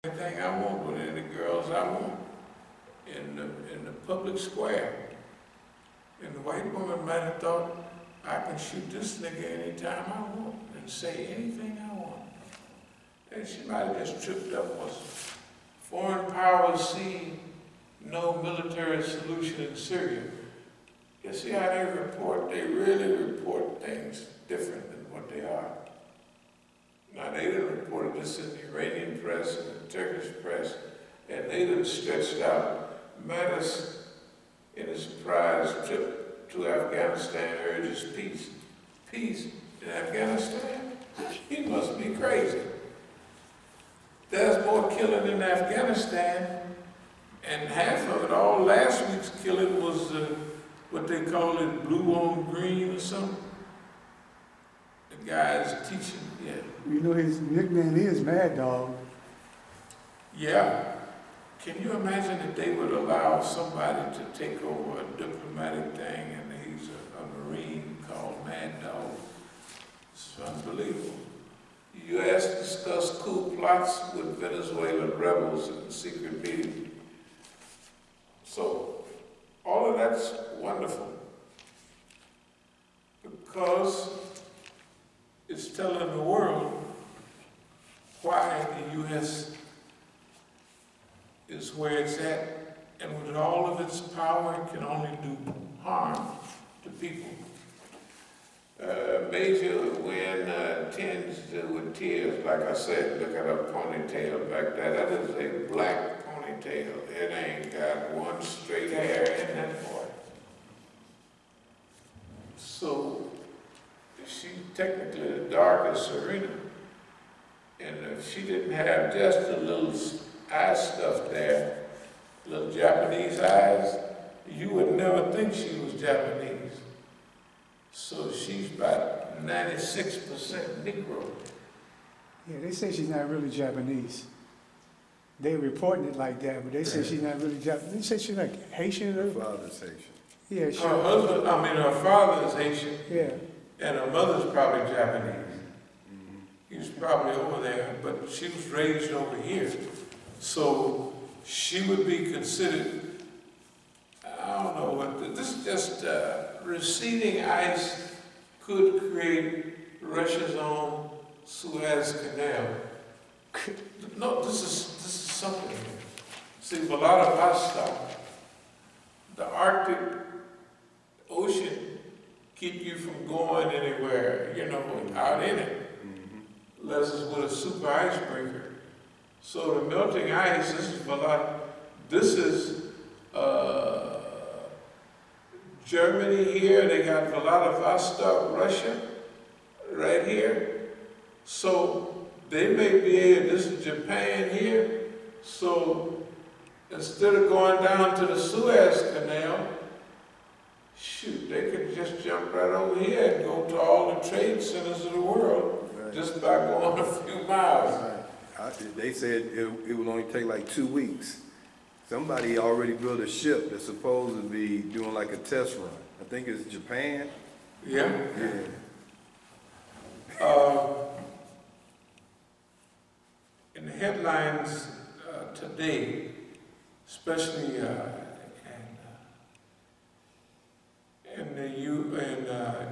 anything I want with any girls I want in the public square. And the white woman might have thought, I can shoot this nigga anytime I want and say anything I want. And she might have just tripped up once. Foreign powers see no military solution in Syria. You see how they report? They really report things different than what they are. Now, they done reported this in the Iranian press and the Turkish press, and they done stretched out Mattis in his surprise trip to Afghanistan urges peace. Peace in Afghanistan? He must be crazy. There's more killing in Afghanistan, and half of it, all last week's killing was what they call it, blue on green or something. The guy's teaching, yeah. You know his nickname is Mad Dog. Yeah. Can you imagine if they would allow somebody to take over a diplomatic thing and he's a Marine called Mad Dog? It's unbelievable. The U.S. discussed coup plots with Venezuelan rebels in a secret meeting. So, all of that's wonderful because it's telling the world why the U.S. is where it's at, and with all of its power, it can only do harm to people. Major win tends to, with tears, like I said, look at her ponytail back there. That is a black ponytail. It ain't got one straight hair in that boy. So, she's technically the darkest Serena. And if she didn't have just a little eye stuff there, little Japanese eyes, you would never think she was Japanese. So she's about 96% Negro. Yeah, they say she's not really Japanese. They reporting it like that, but they say she's not really Japanese. They say she's like Haitian. Her father's Haitian. Yeah, she. Her husband, her father is Haitian, Yeah. and her mother's probably Japanese. He was probably over there, but she was raised over here. So she would be considered, I don't know what, this is just receding ice could create Russia's own Suez Canal. No, this is something. See, Vladivostok, the Arctic Ocean, keep you from going anywhere, out in it. Unless it's with a super icebreaker. So the melting ice, this is Germany here, they got Vladivostok, Russia, right here. So they may be able, this is Japan here, so instead of going down to the Suez Canal, shoot, they could just jump right over here and go to all the trade centers of the world. Just by going a few miles. They said it would only take like 2 weeks. Somebody already built a ship that's supposed to be doing like a test run. I think it's Japan. Yeah. In the headlines today, especially in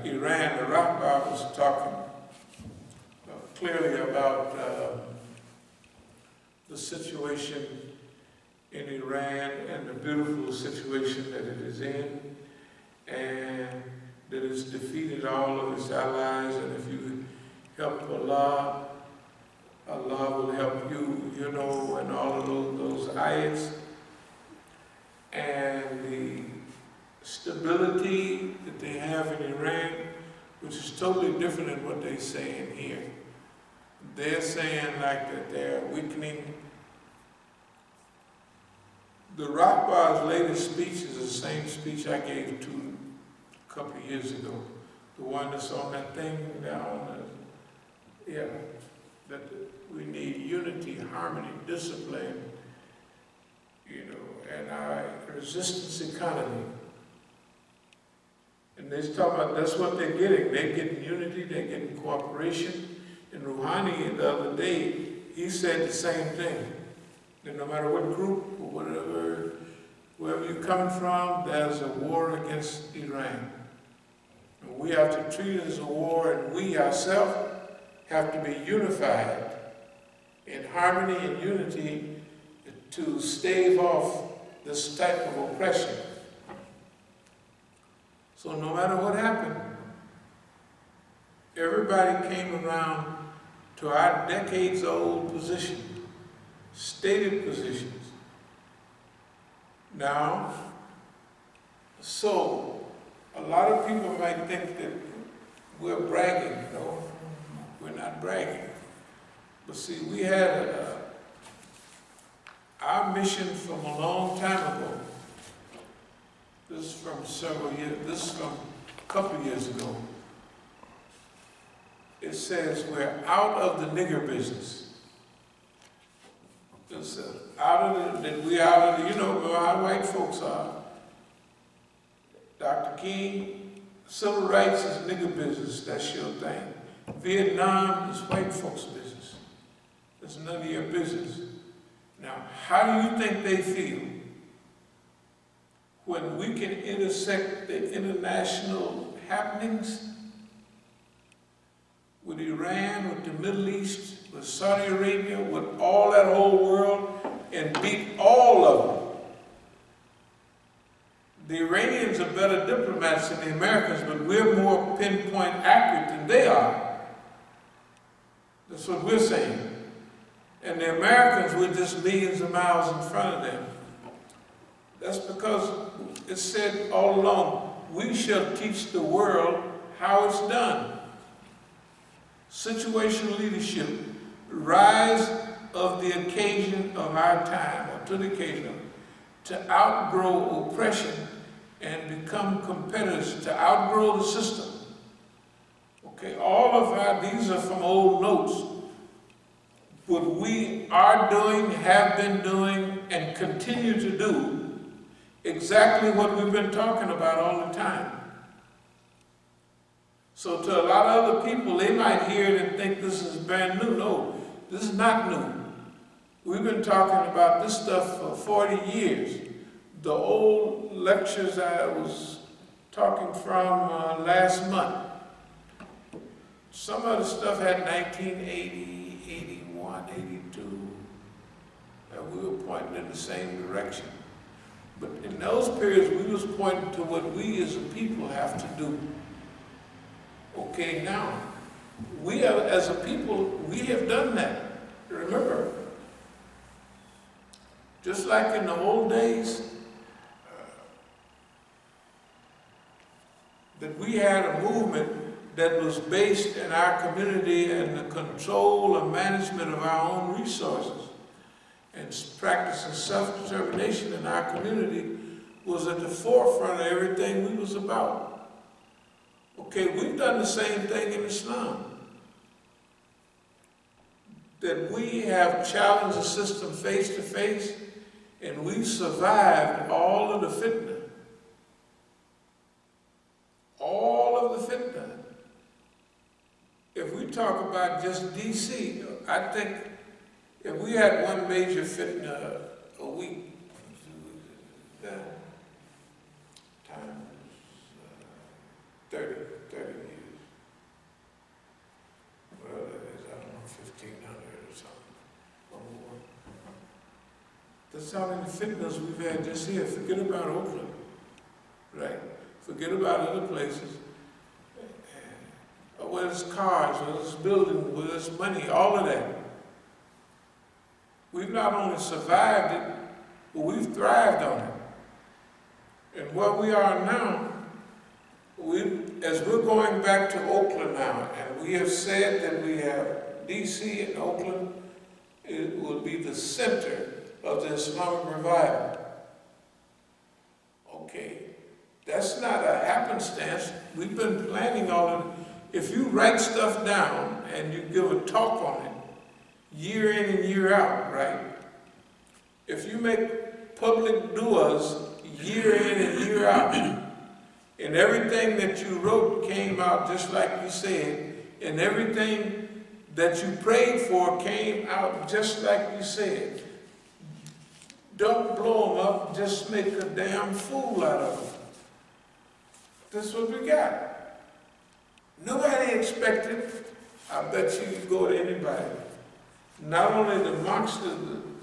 Iran, the Rahbar was talking clearly about the situation in Iran and the beautiful situation that it is in, and that it's defeated all of its allies, and if you help Allah, Allah will help you, and all of those ayats. And the stability that they have in Iran, which is totally different than what they say in here. They're saying like that they're weakening. The Rahbar's latest speech is the same speech I gave a couple of years ago. The one that's on that thing down, that we need unity, harmony, discipline, and our resistance economy. And they're talking about that's what they're getting. They're getting unity, they're getting cooperation. And Rouhani the other day, he said the same thing. And no matter what group or whatever, wherever you're coming from, there's a war against Iran. And we have to treat it as a war, and we ourselves have to be unified in harmony and unity to stave off this type of oppression. So no matter what happened, everybody came around to our decades-old position, stated positions. Now, so a lot of people might think that we're bragging. No, we're not bragging. But see, we had our mission from a long time ago. This is from several years, this is from a couple years ago. It says we're out of the nigger business. It's out of the, we out of the, you know how white folks are. Dr. King, civil rights is nigger business, that's your thing. Vietnam is white folks' business. It's none of your business. Now, how do you think they feel when we can intersect the international happenings with Iran, with the Middle East, with Saudi Arabia, with all that whole world, and beat all of them? The Iranians are better diplomats than the Americans, but we're more pinpoint accurate than they are. That's what we're saying. And the Americans, we're just millions of miles in front of them. That's because it said all along, we shall teach the world how it's done. Situational leadership, rise of the occasion of our time, or to the occasion, to outgrow oppression and become competitors, to outgrow the system. Okay, all of our, these are from old notes. What we are doing, have been doing, and continue to do exactly what we've been talking about all the time. So to a lot of other people, they might hear it and think this is brand new. No, this is not new. We've been talking about this stuff for 40 years. The old lectures I was talking from last month, some of the stuff had 1980, 81, 82, and we were pointing in the same direction. But in those periods, we was pointing to what we as a people have to do. Okay, now, we have, as a people, we have done that. Remember, just like in the old days, that we had a movement that was based in our community and the control and management of our own resources, and practicing self-determination in our community was at the forefront of everything we was about. Okay, we've done the same thing in Islam. That we have challenged the system face to face, and we survived all of the fitna. All of the fitna. If we talk about just DC, I think if we had one major fitna a week, times 30 years. Well, that is, I don't know, 1,500 or something, or more. That's how many fitnas we've had just here. Forget about Oakland, right? Forget about other places. Whether it's cars, whether it's buildings, whether it's money, all of that. We've not only survived it, but we've thrived on it. And where we are now, as we're going back to Oakland now, and we have said that we have DC and Oakland, it will be the center of the Islamic revival. Okay, that's not a happenstance. We've been planning all of it. If you write stuff down and you give a talk on it, year in and year out, right? If you make public du'as year in and year out, and everything that you wrote came out just like you said, and everything that you prayed for came out just like you said, Don't blow them up, just make a damn fool out of them. That's what we got. Nobody expected, I bet you could go to anybody. Not only the monsters,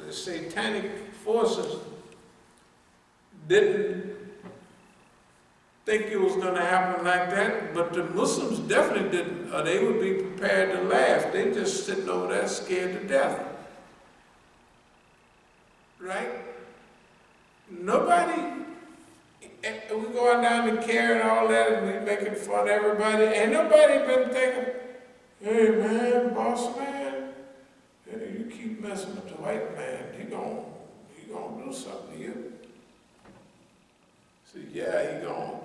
the satanic forces didn't think it was going to happen like that, but the Muslims definitely didn't, or they would be prepared to laugh. They just sitting over there scared to death. Right? Nobody, we going down to care and all that, and we making fun of everybody. Ain't nobody been thinking, hey man, boss man, hey, you keep messing with the white man, he gonna do something to you. So yeah, he gonna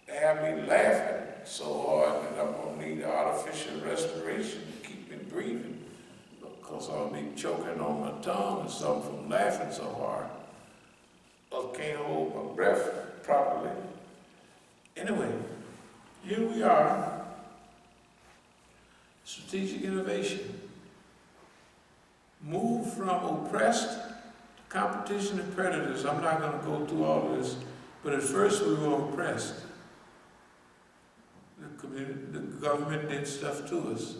have me laughing so hard that I'm gonna need artificial respiration to keep me breathing, because I'll be choking on my tongue or something from laughing so hard. I can't hold my breath properly. Anyway, here we are. Strategic innovation. Move from oppressed to competition and predators. I'm not going to go through all of this, but at first we were oppressed. The government did stuff to us.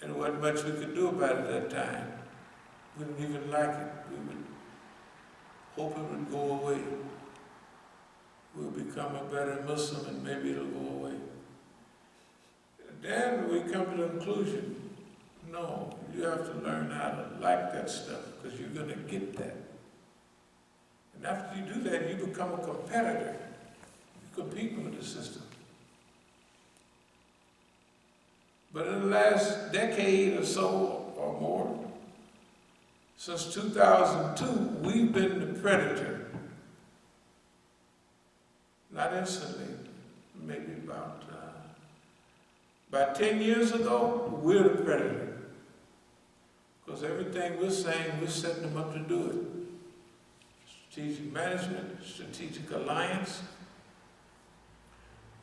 And there wasn't much we could do about it at that time. We didn't even like it. We would hope it would go away. We'll become a better Muslim and maybe it'll go away. And then we come to the conclusion, no, you have to learn how to like that stuff because you're going to get that. And after you do that, you become a competitor. You compete with the system. But in the last decade or so or more, since 2002, we've been the predator. Not instantly, maybe about 10 years ago, we're the predator. Because everything we're saying, we're setting them up to do it. Strategic management, strategic alliance,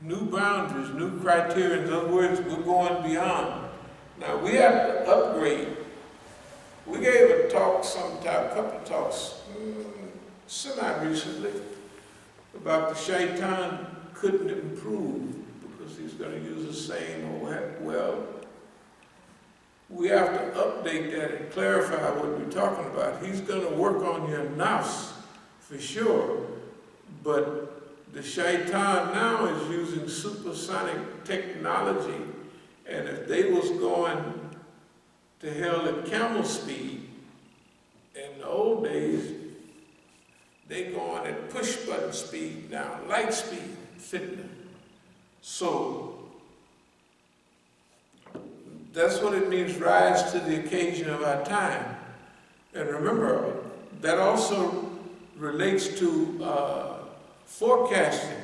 new boundaries, new criteria. In other words, we're going beyond. Now we have to upgrade. We gave a talk sometime, a couple of talks, semi-recently, about the shaitan couldn't improve because he's going to use the same old, well, we have to update that and clarify what we're talking about. He's going to work on your nafs, for sure, but the shaitan now is using supersonic technology, and if they was going to hell at camel speed, in the old days, they going at push button speed now, light speed, fitna. So, that's what it means, rise to the occasion of our time. And remember, that also relates to forecasting,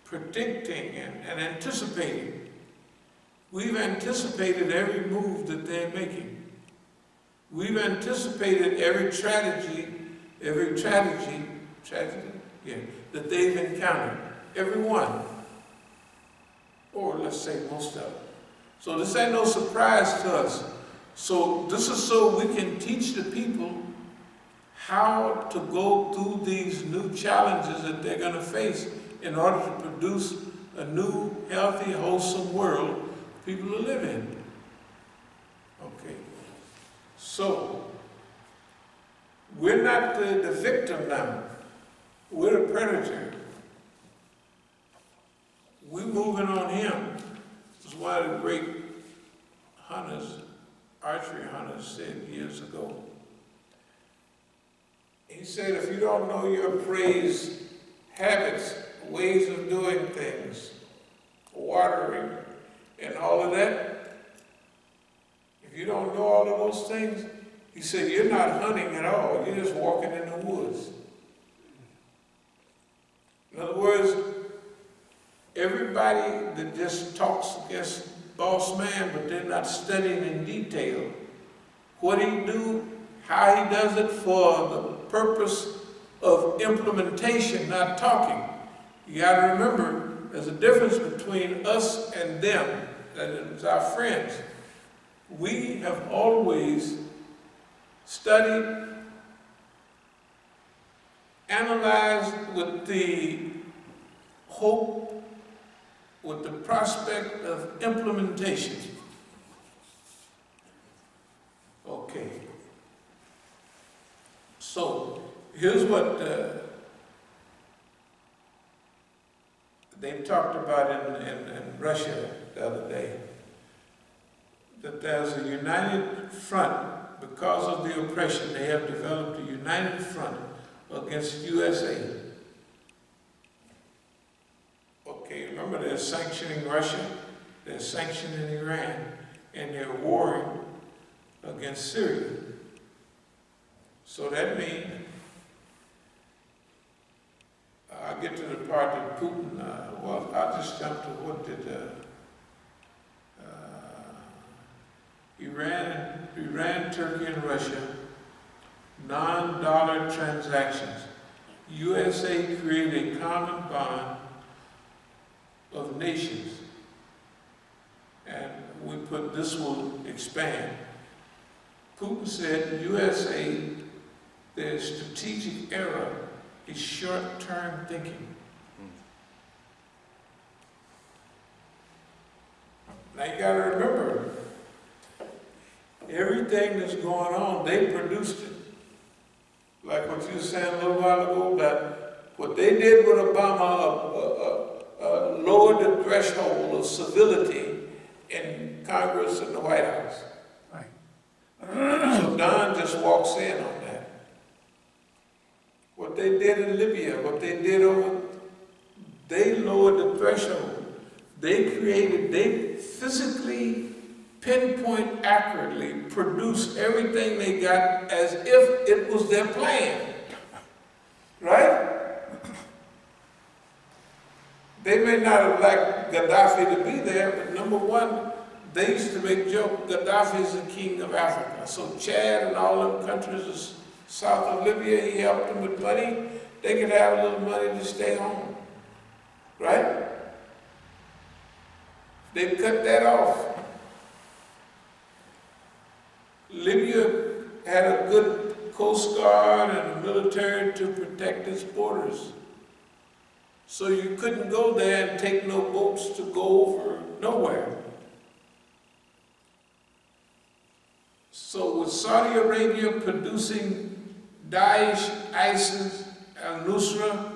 predicting, and anticipating. We've anticipated every move that they're making. We've anticipated every tragedy, that they've encountered. Every one. Or let's say most of them. So this ain't no surprise to us. So this is so we can teach the people how to go through these new challenges that they're going to face in order to produce a new, healthy, wholesome world people to live in. Okay. So, we're not the victim now. We're the predator. We're moving on him. This is one of the great hunters, archery hunters, said years ago. He said, if you don't know your prey's habits, ways of doing things, watering, and all of that, if you don't know all of those things, he said, you're not hunting at all. You're just walking in the woods. In other words, everybody that just talks against boss man, but they're not studying in detail what he do, how he does it for the purpose of implementation, not talking. You got to remember, there's a difference between us and them. That is our friends. We have always studied analyzed with the hope, with the prospect of implementation. Okay. So, here's what they talked about in Russia the other day. That there's a united front, because of the oppression, they have developed a united front against USA. Okay, remember they're sanctioning Russia, they're sanctioning Iran, and they're warring against Syria. So that means, I'll get to the part that Putin, well, I'll just jump to what did Iran, Turkey, and Russia, non-dollar transactions. USA created a common bond of nations. And we put, this will expand. Putin said, USA, their strategic error is short-term thinking. Now you gotta remember, everything that's going on, they produced it. Like what you were saying a little while ago, that what they did with Obama lowered the threshold of civility in Congress and the White House. Right. So Don just walks in on that. What they did in Libya, what they did they lowered the threshold. They physically, pinpoint accurately produce everything they got as if it was their plan. Right? They may not have liked Gaddafi to be there, but number one, they used to make joke, Gaddafi is the king of Africa. So Chad and all them countries south of Libya, he helped them with money. They could have a little money to stay home. Right? They cut that off. Libya had a good coast guard and a military to protect its borders. So you couldn't go there and take no boats to go over nowhere. So with Saudi Arabia producing Daesh, ISIS, al-Nusra,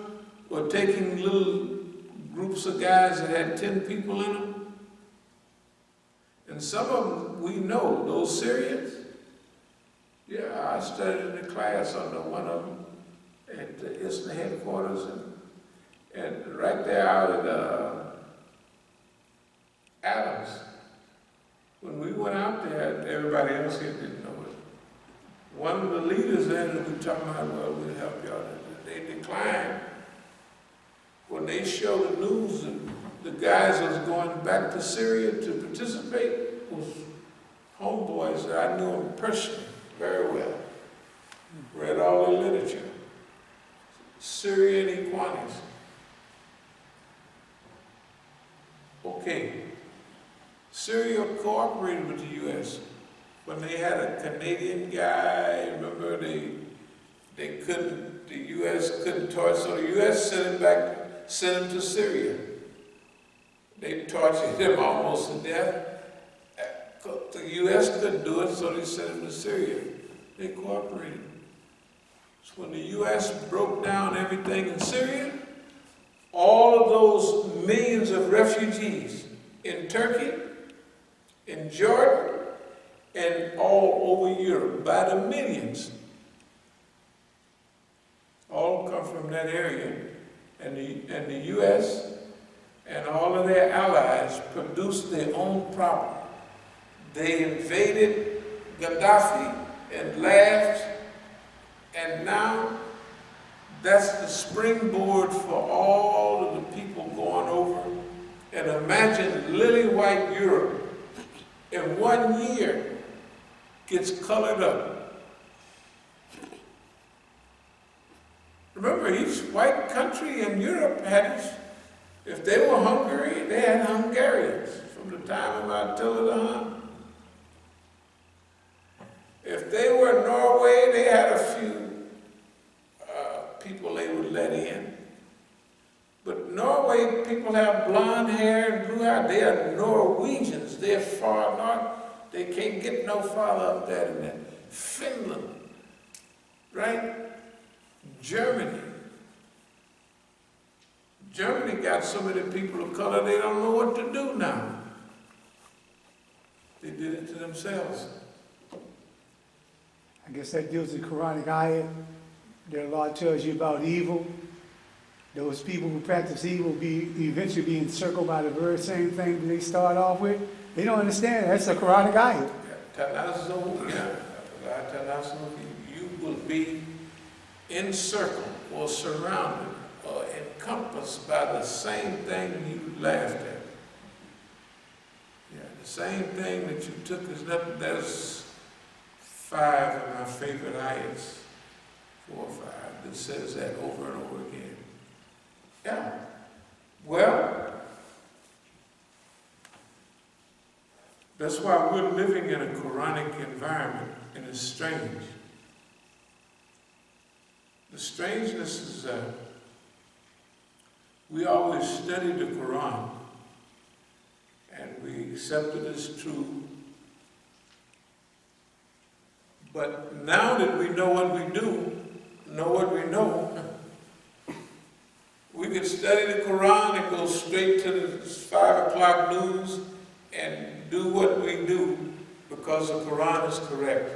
or taking little groups of guys that had 10 people in them, and some of them we know, those Syrians. Yeah, I studied in the class under one of them at the ISNA headquarters, and right there out at Adams. When we went out there, everybody else here didn't know it. One of the leaders there that we talking about, well, we'll help y'all. They declined. When they showed the news that the guys that was going back to Syria to participate was homeboys that I knew them personally very well. Read all their literature. Syrian Equanities. Okay. Syria cooperated with the U.S. when they had a Canadian guy. Remember, they couldn't. The U.S. couldn't torture, so the U.S. sent him to Syria. They tortured him almost to death. The U.S. couldn't do it, so they sent him to Syria. They cooperated. So when the U.S. broke down everything in Syria, all of those millions of refugees in Turkey, in Jordan, and all over Europe, by the millions, all come from that area. And the U.S. and all of their allies produced their own problem. They invaded Gaddafi and laughed, and now that's the springboard for all of the people going over. And imagine lily-white Europe in 1 year gets colored up. Remember, each white country in Europe had its, if they were Hungary, they had Hungarians from the time of Attila the Hun. If they were Norway, they had a few people they would white people have blonde hair and blue hair. They are Norwegians. They're far north. They can't get no farther up there than that. Finland, right? Germany. Germany got so many people of color, they don't know what to do now. They did it to themselves. I guess that deals with Quranic ayat. Their law tells you about evil. Those people who practice evil be eventually be encircled by the very same thing that they start off with. They don't understand. That's a Quranic ayat. You will be encircled or surrounded or encompassed by the same thing you laughed at. Yeah, the same thing that you took is nothing. There's 5 of my favorite ayats, 4 or 5, that says that over and over again. Yeah. Well, that's why we're living in a Quranic environment, and it's strange. The strangeness is we always studied the Quran, and we accept it as true. But now that we know what we do, know what we know, we can study the Quran and go straight to the 5 o'clock news and do what we do because the Quran is correct.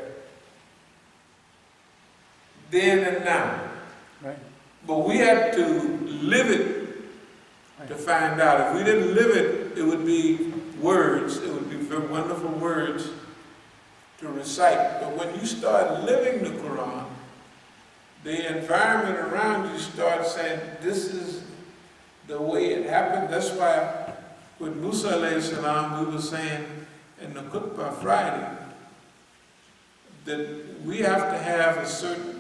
Then and now. Right. But we have to live it to find out. If we didn't live it, it would be words. It would be very wonderful words to recite. But when you start living the Quran, the environment around you starts saying, this is the way it happened. That's why with Musa alayhi salam, we were saying in the Khutbah Friday that we have to have a certain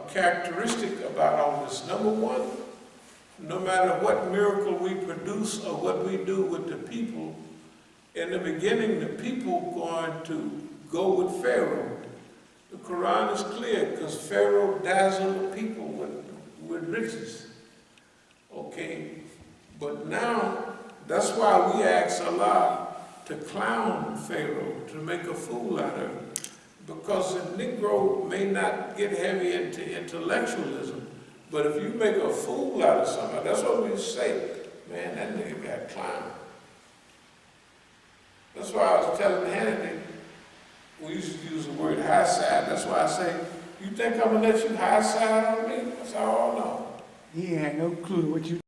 characteristic about all this. Number one, no matter what miracle we produce or what we do with the people, in the beginning, the people going to go with Pharaoh. The Quran is clear because Pharaoh dazzled the people with riches. Okay, but now that's why we ask Allah to clown Pharaoh, to make a fool out of him. Because the Negro may not get heavy into intellectualism, but if you make a fool out of somebody, that's what we say, man, that nigga got clowned. That's why I was telling Hannity, we used to use the word high side. That's why I say, you think I'm gonna let you high side on me? I said, oh no. He ain't had no clue what you